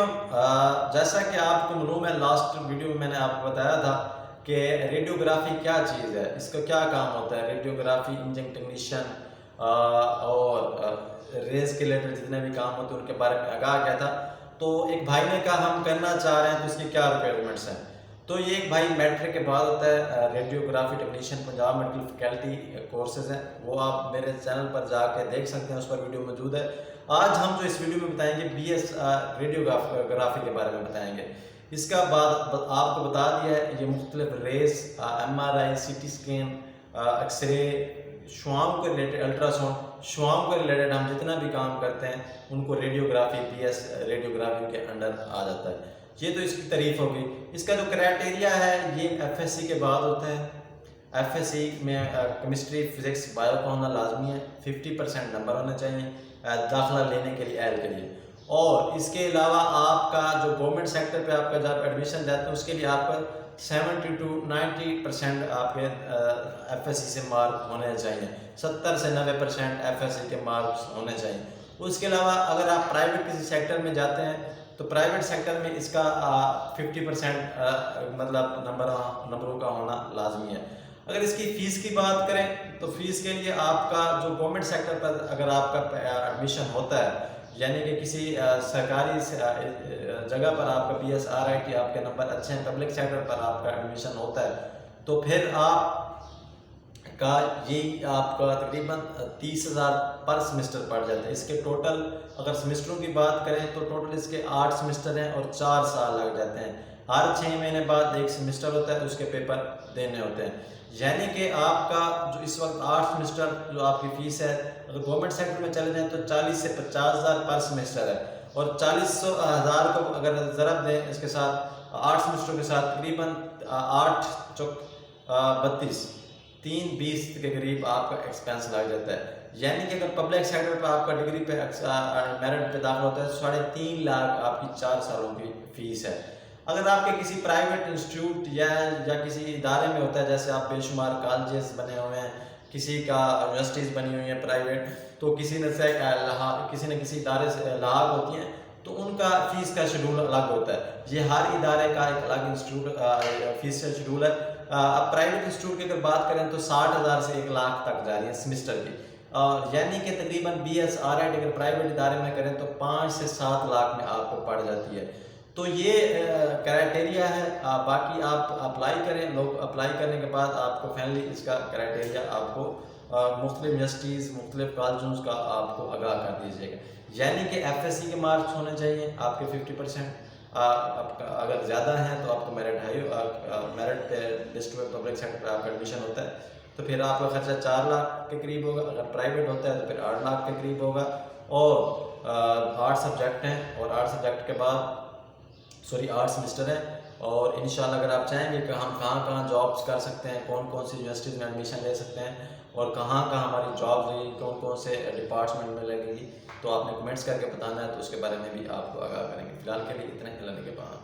علیکم۔ جیسا کہ آپ کو معلوم ہے، لاسٹ ویڈیو میں نے آپ کو بتایا تھا کہ ریڈیوگرافی کیا چیز ہے، اس کا کیا کام ہوتا ہے۔ ریڈیوگرافی امیجنگ ٹیکنیشین اور ریز کے ریلیٹڈ جتنے بھی کام ہوتے ہیں ان کے بارے میں آگاہ کیا تھا۔ تو ایک بھائی نے کہا ہم کرنا چاہ رہے ہیں تو اس کی کیا ریکوائرمنٹس ہیں۔ تو یہ ایک بھائی میٹرک کے بعد ہوتا ہے radiography technician Punjab medical faculty courses ہیں، وہ آپ میرے چینل پر جا کے دیکھ سکتے ہیں، اس پر ویڈیو موجود ہے۔ آج ہم جو اس ویڈیو میں بتائیں گے بی ایس ریڈیوگرافی کے بارے میں بتائیں گے۔ اس کا بعد آپ کو بتا دیا ہے یہ مختلف rays, M R I, C T scan, X ray, شعاؤں کے ریلیٹڈ، الٹرا ساؤنڈ، شعاؤں کے ریلیٹڈ ہم جتنا بھی کام کرتے ہیں ان کو ریڈیوگرافی، بی ایس ریڈیوگرافی کے انڈر آ جاتا ہے۔ یہ تو اس کی تعریف ہوگی۔ اس کا جو کرائٹیریا ہے یہ ایف ایس سی کے بعد ہوتا ہے۔ ایف ایس سی میں کیمسٹری، فزکس، بایو کا ہونا لازمی ہے، 50% نمبر ہونے چاہیے داخلہ لینے کے لیے، ایل کے لیے۔ اور اس کے علاوہ آپ کا جو گورنمنٹ سیکٹر پہ آپ کا جب ایڈمیشن جاتے ہیں اس کے لیے آپ کا 70 to 90% آپ کے ایف ایس سی سے مارک ہونے چاہیے، 70 سے 90% ایف ایس سی کے مارکس ہونے چاہیے۔ اس کے علاوہ اگر آپ پرائیویٹ کسی سیکٹر میں جاتے ہیں تو پرائیویٹ سیکٹر میں اس کا 50% مطلب نمبروں کا ہونا لازمی ہے۔ اگر اس کی فیس کی بات کریں تو فیس کے لیے آپ کا جو گورنمنٹ سیکٹر پر اگر آپ کا ایڈمیشن ہوتا ہے، یعنی کہ کسی سرکاری جگہ پر آپ کا B S R I T آپ کے نمبر اچھے ہیں، پبلک سیکٹر پر آپ کا ایڈمیشن ہوتا ہے تو پھر آپ کا یہ آپ کا تقریباً 30,000 پر سمسٹر پڑ جاتا ہے۔ اس کے ٹوٹل اگر سمسٹروں کی بات کریں تو ٹوٹل اس کے 8 سمسٹر ہیں اور 4 سال لگ جاتے ہیں۔ ہر 6 مہینے بعد ایک سمسٹر ہوتا ہے، اس کے پیپر دینے ہوتے ہیں۔ یعنی کہ آپ کا جو اس وقت 8 سمسٹر جو آپ کی فیس ہے، اگر گورنمنٹ سیکٹر میں چلے جائیں تو 40 سے 50,000 پر سمسٹر ہے، اور 40,000 کو اگر ضرب دیں اس کے ساتھ 8 سمسٹر کے ساتھ تقریباً 8 چوک 32 320 کے قریب آپ کا ایکسپینس لگ جاتا ہے۔ یعنی کہ اگر پبلک سیکٹر پہ آپ کا ڈگری پہ میرٹ پہ داخل ہوتا ہے تو 3.5 لاکھ آپ کی 4 سالوں کی فیس ہے۔ اگر آپ کے کسی پرائیویٹ انسٹیٹیوٹ یا کسی ادارے میں ہوتا ہے، جیسے آپ بے شمار کالجز بنے ہوئے ہیں، کسی کا یونیورسٹیز بنی ہوئی ہیں پرائیویٹ، تو کسی نہ کسی ادارے سے لاحق ہوتی ہیں تو ان کا فیس کا شیڈول الگ ہوتا ہے۔ یہ ہر ادارے کا ایک الگ انسٹیٹیوٹ فیس کا شیڈول ہے۔ اب پرائیویٹ انسٹیٹیوٹ کی اگر بات کریں تو 60,000 سے 1 لاکھ تک جا رہی ہے سمسٹر کی، یعنی کہ تقریباً B S R I T اگر پرائیویٹ ادارے میں کریں تو 5 سے 7 لاکھ میں آپ کو پڑ جاتی ہے۔ تو یہ کرائٹیریا ہے۔ باقی آپ اپلائی کریں، لوگ اپلائی کرنے کے بعد آپ کو فائنلی اس کا کرائٹیریا آپ کو مختلف یونیورسٹیز، مختلف کالجوں کا آپ کو آگاہ کر دیجیے گا۔ یعنی کہ ایف ایس سی کے مارکس ہونے چاہیے آپ کے 50%، اگر زیادہ ہیں تو آپ کو میرٹ پہ لسٹ میں پبلک سیکٹر پہ آپ کا ایڈمیشن ہوتا ہے تو پھر آپ کا خرچہ 4 لاکھ کے قریب ہوگا، اگر پرائیویٹ ہوتا ہے تو پھر 8 لاکھ کے قریب ہوگا۔ اور 8 سبجیکٹ ہیں، اور 8 سبجیکٹ کے بعد 8 سمسٹر ہیں، اور انشاءاللہ اگر آپ چاہیں گے کہ ہم کہاں جابس کر سکتے ہیں، کون سی یونیورسٹیز میں ایڈمیشن لے سکتے ہیں، اور کہاں ہماری جابس لگیں گی، کون سے ڈپارٹمنٹ میں لگیں گی، تو آپ نے کمنٹس کر کے بتانا ہے، تو اس کے بارے میں بھی آپ کو آگاہ کریں گے۔ فی الحال کے لیے اتنا ہی، اللہ کے بعد